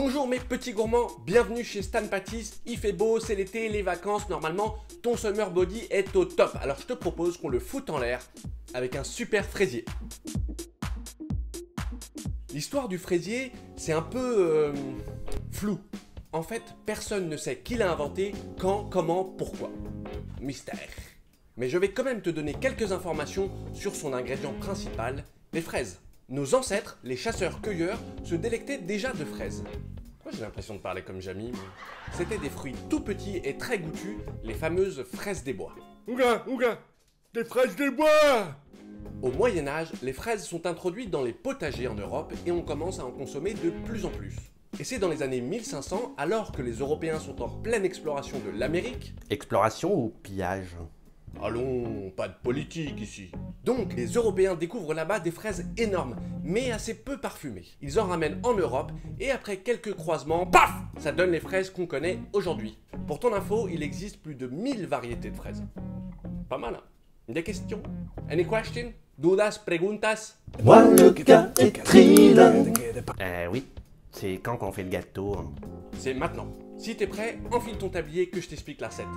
Bonjour mes petits gourmands, bienvenue chez Stan Pâtisse. Il fait beau, c'est l'été, les vacances, normalement ton summer body est au top. Alors je te propose qu'on le foute en l'air avec un super fraisier. L'histoire du fraisier, c'est un peu flou. En fait, personne ne sait qui l'a inventé, quand, comment, pourquoi. Mystère. Mais je vais quand même te donner quelques informations sur son ingrédient principal, les fraises. Nos ancêtres, les chasseurs-cueilleurs, se délectaient déjà de fraises. Moi j'ai l'impression de parler comme Jamy, mais... C'étaient des fruits tout petits et très goûtus, les fameuses fraises des bois. Ouga, des fraises des bois! Au Moyen-Âge, les fraises sont introduites dans les potagers en Europe et on commence à en consommer de plus en plus. Et c'est dans les années 1500, alors que les Européens sont en pleine exploration de l'Amérique... Exploration ou pillage? Allons, pas de politique ici. Donc, les Européens découvrent là-bas des fraises énormes, mais assez peu parfumées. Ils en ramènent en Europe, et après quelques croisements, paf! Ça donne les fraises qu'on connaît aujourd'hui. Pour ton info, il existe plus de 1000 variétés de fraises. Pas mal, hein? Des questions? Any question? Dudas, preguntas? Moi le gars est thriller. Oui, c'est quand qu'on fait le gâteau? C'est maintenant. Si t'es prêt, enfile ton tablier que je t'explique la recette.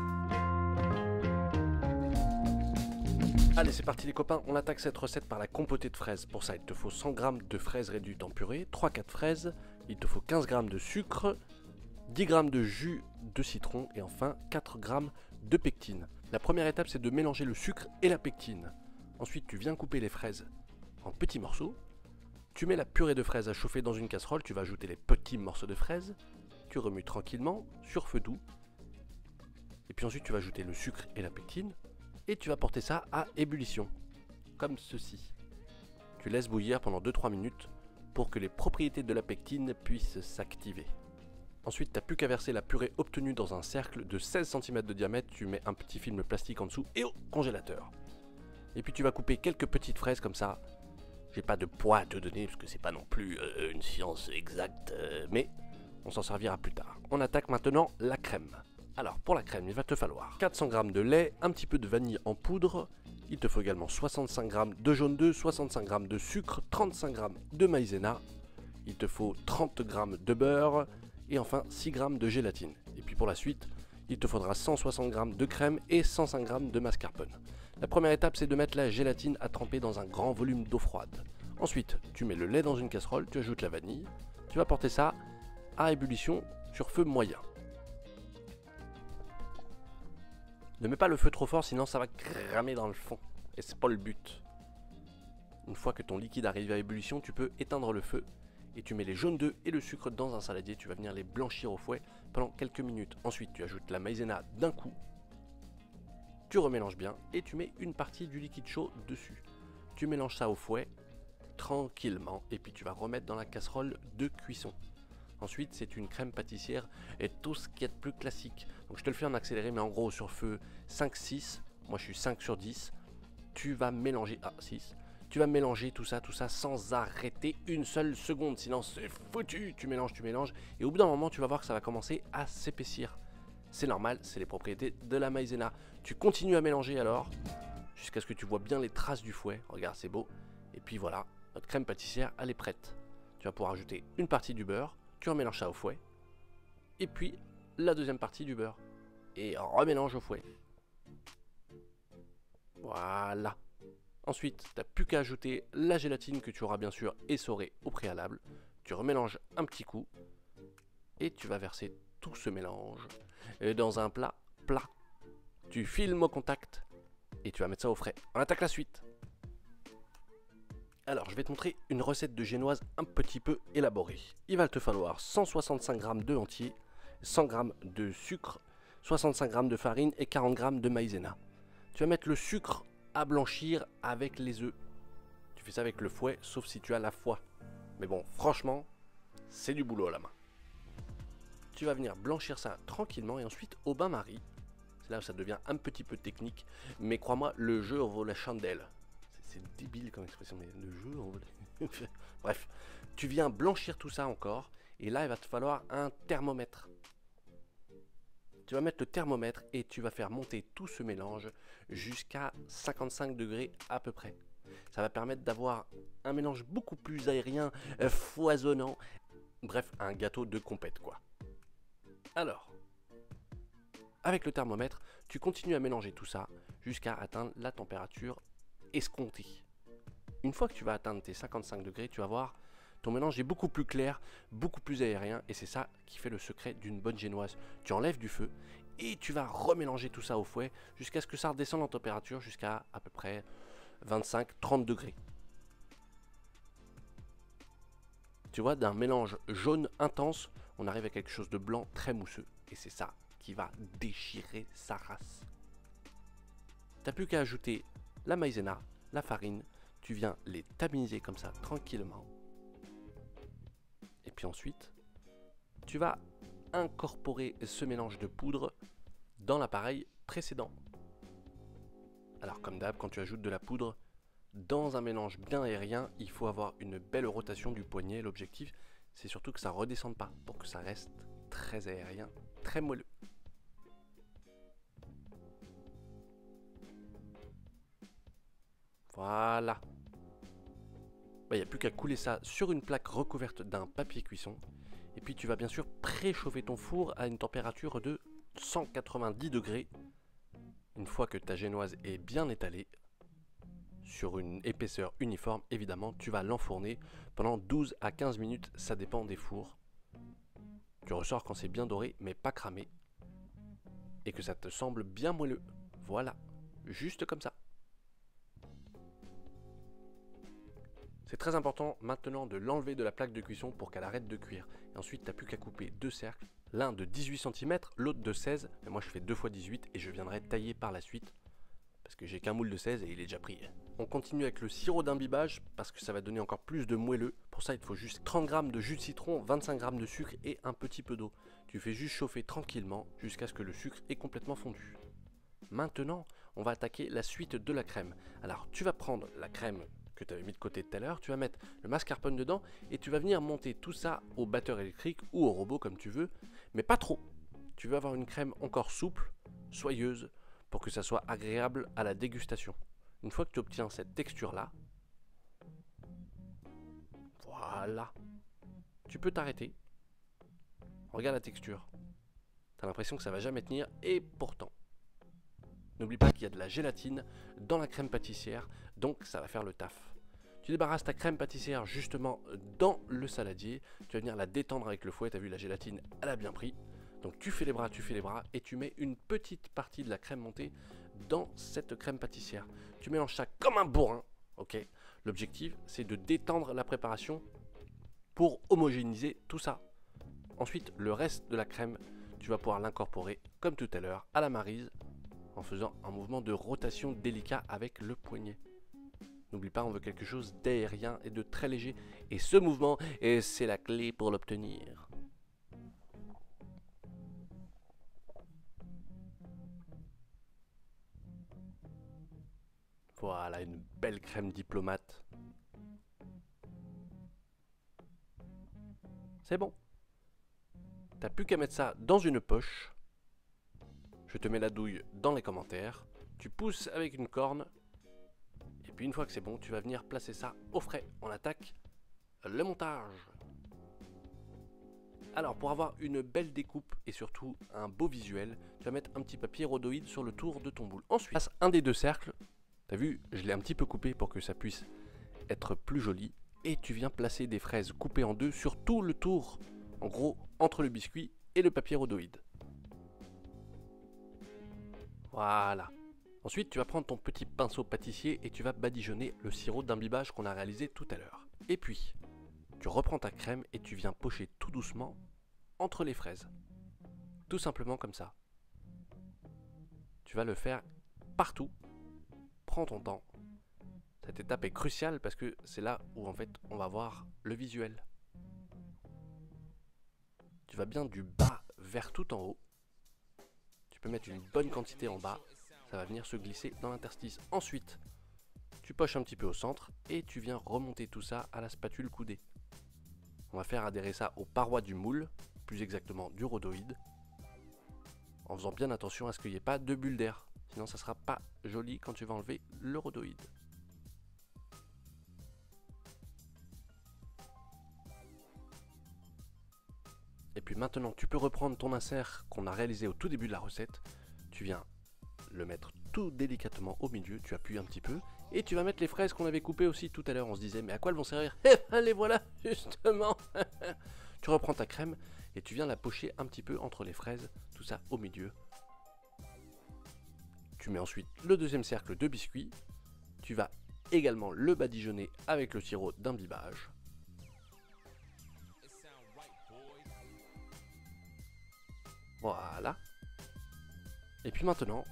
Allez, c'est parti les copains, on attaque cette recette par la compotée de fraises. Pour ça, il te faut 100 g de fraises réduites en purée, 3-4 fraises, il te faut 15 g de sucre, 10 g de jus de citron et enfin 4 g de pectine. La première étape, c'est de mélanger le sucre et la pectine. Ensuite, tu viens couper les fraises en petits morceaux. Tu mets la purée de fraises à chauffer dans une casserole, tu vas ajouter les petits morceaux de fraises. Tu remues tranquillement sur feu doux. Et puis ensuite, tu vas ajouter le sucre et la pectine. Et tu vas porter ça à ébullition, comme ceci. Tu laisses bouillir pendant 2-3 minutes pour que les propriétés de la pectine puissent s'activer. Ensuite, tu n'as plus qu'à verser la purée obtenue dans un cercle de 16 cm de diamètre, tu mets un petit film plastique en dessous et au congélateur. Et puis tu vas couper quelques petites fraises comme ça. J'ai pas de poids à te donner parce que c'est pas non plus une science exacte, mais on s'en servira plus tard. On attaque maintenant la crème. Alors pour la crème, il va te falloir 400 g de lait, un petit peu de vanille en poudre, il te faut également 65 g de jaune d'œuf, 65 g de sucre, 35 g de maïzena, il te faut 30 g de beurre et enfin 6 g de gélatine. Et puis pour la suite, il te faudra 160 g de crème et 105 g de mascarpone. La première étape, c'est de mettre la gélatine à tremper dans un grand volume d'eau froide. Ensuite, tu mets le lait dans une casserole, tu ajoutes la vanille, tu vas porter ça à ébullition sur feu moyen. Ne mets pas le feu trop fort, sinon ça va cramer dans le fond. Et c'est pas le but. Une fois que ton liquide arrive à ébullition, tu peux éteindre le feu. Et tu mets les jaunes d'œufs et le sucre dans un saladier. Tu vas venir les blanchir au fouet pendant quelques minutes. Ensuite, tu ajoutes la maïzena d'un coup. Tu remélanges bien et tu mets une partie du liquide chaud dessus. Tu mélanges ça au fouet tranquillement. Et puis tu vas remettre dans la casserole de cuisson. Ensuite, c'est une crème pâtissière et tout ce qui est plus classique. Donc je te le fais en accéléré, mais en gros sur feu 5-6. Moi je suis 5 sur 10. Tu vas mélanger... Ah, 6. Tu vas mélanger tout ça sans arrêter une seule seconde. Sinon c'est foutu. Tu mélanges. Et au bout d'un moment, tu vas voir que ça va commencer à s'épaissir. C'est normal, c'est les propriétés de la maïzena. Tu continues à mélanger alors, jusqu'à ce que tu vois bien les traces du fouet. Regarde, c'est beau. Et puis voilà, notre crème pâtissière, elle est prête. Tu vas pouvoir ajouter une partie du beurre. Tu remélanges ça au fouet. Et puis, la deuxième partie du beurre. Et remélange au fouet. Voilà. Ensuite, tu n'as plus qu'à ajouter la gélatine que tu auras bien sûr essorée au préalable. Tu remélanges un petit coup. Et tu vas verser tout ce mélange dans un plat plat. Tu filmes au contact. Et tu vas mettre ça au frais. On attaque la suite. Alors, je vais te montrer une recette de génoise un petit peu élaborée. Il va te falloir 165 g d'œufs entiers, 100 g de sucre, 65 g de farine et 40 g de maïzena. Tu vas mettre le sucre à blanchir avec les œufs. Tu fais ça avec le fouet, sauf si tu as la foi. Mais bon, franchement, c'est du boulot à la main. Tu vas venir blanchir ça tranquillement et ensuite au bain-marie. C'est là où ça devient un petit peu technique, mais crois-moi, le jeu en vaut la chandelle. C'est débile comme expression, mais le jeu en vaut... Bref, tu viens blanchir tout ça encore, et là il va te falloir un thermomètre. Tu vas mettre le thermomètre et tu vas faire monter tout ce mélange jusqu'à 55 degrés à peu près. Ça va permettre d'avoir un mélange beaucoup plus aérien, foisonnant, Bref, un gâteau de compète quoi. Alors, avec le thermomètre, tu continues à mélanger tout ça jusqu'à atteindre la température escomptée. Une fois que tu vas atteindre tes 55 degrés, tu vas voir, ton mélange est beaucoup plus clair, beaucoup plus aérien, et c'est ça qui fait le secret d'une bonne génoise. Tu enlèves du feu et tu vas remélanger tout ça au fouet jusqu'à ce que ça redescende en température jusqu'à à peu près 25-30 degrés. Tu vois, d'un mélange jaune intense, on arrive à quelque chose de blanc très mousseux, et c'est ça qui va déchirer sa race. T'as plus qu'à ajouter la maïzena, la farine, tu viens les tamiser comme ça tranquillement. Et puis ensuite, tu vas incorporer ce mélange de poudre dans l'appareil précédent. Alors comme d'hab, quand tu ajoutes de la poudre dans un mélange bien aérien, il faut avoir une belle rotation du poignet. L'objectif, c'est surtout que ça ne redescende pas pour que ça reste très aérien, très moelleux. Voilà. Il n'y a plus qu'à couler ça sur une plaque recouverte d'un papier cuisson. Et puis tu vas bien sûr préchauffer ton four à une température de 190 degrés. Une fois que ta génoise est bien étalée, sur une épaisseur uniforme, évidemment, tu vas l'enfourner pendant 12 à 15 minutes, ça dépend des fours. Tu ressors quand c'est bien doré, mais pas cramé. Et que ça te semble bien moelleux. Voilà, juste comme ça. C'est très important maintenant de l'enlever de la plaque de cuisson pour qu'elle arrête de cuire. Et ensuite, tu n'as plus qu'à couper deux cercles, l'un de 18 cm, l'autre de 16. Mais moi, je fais 2 x 18 et je viendrai tailler par la suite. Parce que j'ai qu'un moule de 16 et il est déjà pris. On continue avec le sirop d'imbibage parce que ça va donner encore plus de moelleux. Pour ça, il te faut juste 30 g de jus de citron, 25 g de sucre et un petit peu d'eau. Tu fais juste chauffer tranquillement jusqu'à ce que le sucre est complètement fondu. Maintenant, on va attaquer la suite de la crème. Alors, tu vas prendre la crème que tu avais mis de côté tout à l'heure, tu vas mettre le mascarpone dedans et tu vas venir monter tout ça au batteur électrique ou au robot comme tu veux, mais pas trop. Tu veux avoir une crème encore souple, soyeuse, pour que ça soit agréable à la dégustation. Une fois que tu obtiens cette texture-là, voilà, tu peux t'arrêter. Regarde la texture. Tu as l'impression que ça va jamais tenir, et pourtant. N'oublie pas qu'il y a de la gélatine dans la crème pâtissière, donc ça va faire le taf. Tu débarrasses ta crème pâtissière justement dans le saladier, tu vas venir la détendre avec le fouet, tu as vu la gélatine, elle a bien pris. Donc tu fais les bras et tu mets une petite partie de la crème montée dans cette crème pâtissière. Tu mélanges ça comme un bourrin, ok. L'objectif c'est de détendre la préparation pour homogénéiser tout ça. Ensuite le reste de la crème, tu vas pouvoir l'incorporer comme tout à l'heure à la maryse en faisant un mouvement de rotation délicat avec le poignet. N'oublie pas, on veut quelque chose d'aérien et de très léger. Et ce mouvement, c'est la clé pour l'obtenir. Voilà, une belle crème diplomate. C'est bon. T'as plus qu'à mettre ça dans une poche. Je te mets la douille dans les commentaires. Tu pousses avec une corne. Et puis une fois que c'est bon, tu vas venir placer ça au frais. On attaque le montage. Alors pour avoir une belle découpe et surtout un beau visuel, tu vas mettre un petit papier rhodoïde sur le tour de ton boule. Ensuite, passe un des deux cercles. T'as vu, je l'ai un petit peu coupé pour que ça puisse être plus joli. Et tu viens placer des fraises coupées en deux sur tout le tour. En gros, entre le biscuit et le papier rhodoïde. Voilà. Ensuite, tu vas prendre ton petit pinceau pâtissier et tu vas badigeonner le sirop d'imbibage qu'on a réalisé tout à l'heure. Et puis, tu reprends ta crème et tu viens pocher tout doucement entre les fraises. Tout simplement comme ça. Tu vas le faire partout. Prends ton temps. Cette étape est cruciale parce que c'est là où en fait on va voir le visuel. Tu vas bien du bas vers tout en haut. Tu peux mettre une bonne quantité en bas. Ça va venir se glisser dans l'interstice. Ensuite, tu poches un petit peu au centre et tu viens remonter tout ça à la spatule coudée. On va faire adhérer ça aux parois du moule, plus exactement du rhodoïde, en faisant bien attention à ce qu'il n'y ait pas de bulles d'air. Sinon ça ne sera pas joli quand tu vas enlever le rhodoïde. puis maintenant tu peux reprendre ton insert qu'on a réalisé au tout début de la recette. Tu viens le mettre tout délicatement au milieu, tu appuies un petit peu et tu vas mettre les fraises qu'on avait coupées aussi tout à l'heure. On se disait mais à quoi elles vont servir? Eh ben les voilà justement. Tu reprends ta crème et tu viens la pocher un petit peu entre les fraises, tout ça au milieu. Tu mets ensuite le deuxième cercle de biscuits. Tu vas également le badigeonner avec le sirop d'imbibage. Voilà. Et puis maintenant,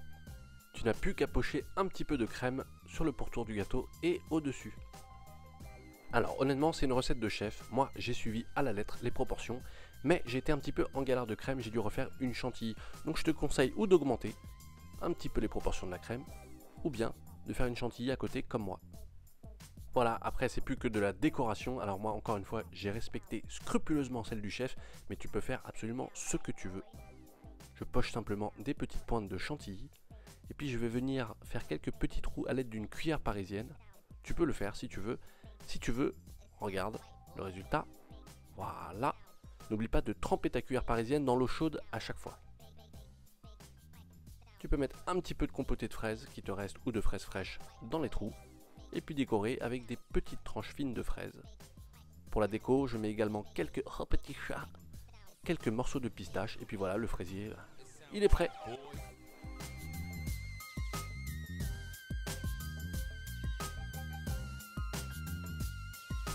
tu n'as plus qu'à pocher un petit peu de crème sur le pourtour du gâteau et au-dessus. Alors honnêtement, c'est une recette de chef. Moi, j'ai suivi à la lettre les proportions, mais j'ai été un petit peu en galère de crème, j'ai dû refaire une chantilly. Donc je te conseille ou d'augmenter un petit peu les proportions de la crème, ou bien de faire une chantilly à côté comme moi. Voilà, après c'est plus que de la décoration. Alors moi, encore une fois, j'ai respecté scrupuleusement celle du chef, mais tu peux faire absolument ce que tu veux. Je poche simplement des petites pointes de chantilly, et puis je vais venir faire quelques petits trous à l'aide d'une cuillère parisienne. Tu peux le faire si tu veux. Si tu veux, regarde le résultat. Voilà. N'oublie pas de tremper ta cuillère parisienne dans l'eau chaude à chaque fois. Tu peux mettre un petit peu de compotée de fraises qui te reste ou de fraises fraîches dans les trous. Et puis décorer avec des petites tranches fines de fraises. Pour la déco, je mets également quelques petits chats, quelques morceaux de pistache. Et puis voilà, le fraisier, il est prêt.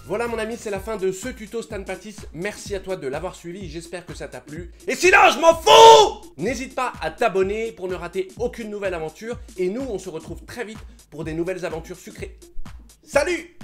Voilà mon ami, c'est la fin de ce tuto Stan Pattis. Merci à toi de l'avoir suivi, j'espère que ça t'a plu. Et sinon, je m'en fous! N'hésite pas à t'abonner pour ne rater aucune nouvelle aventure. Et nous, on se retrouve très vite pour des nouvelles aventures sucrées. Salut!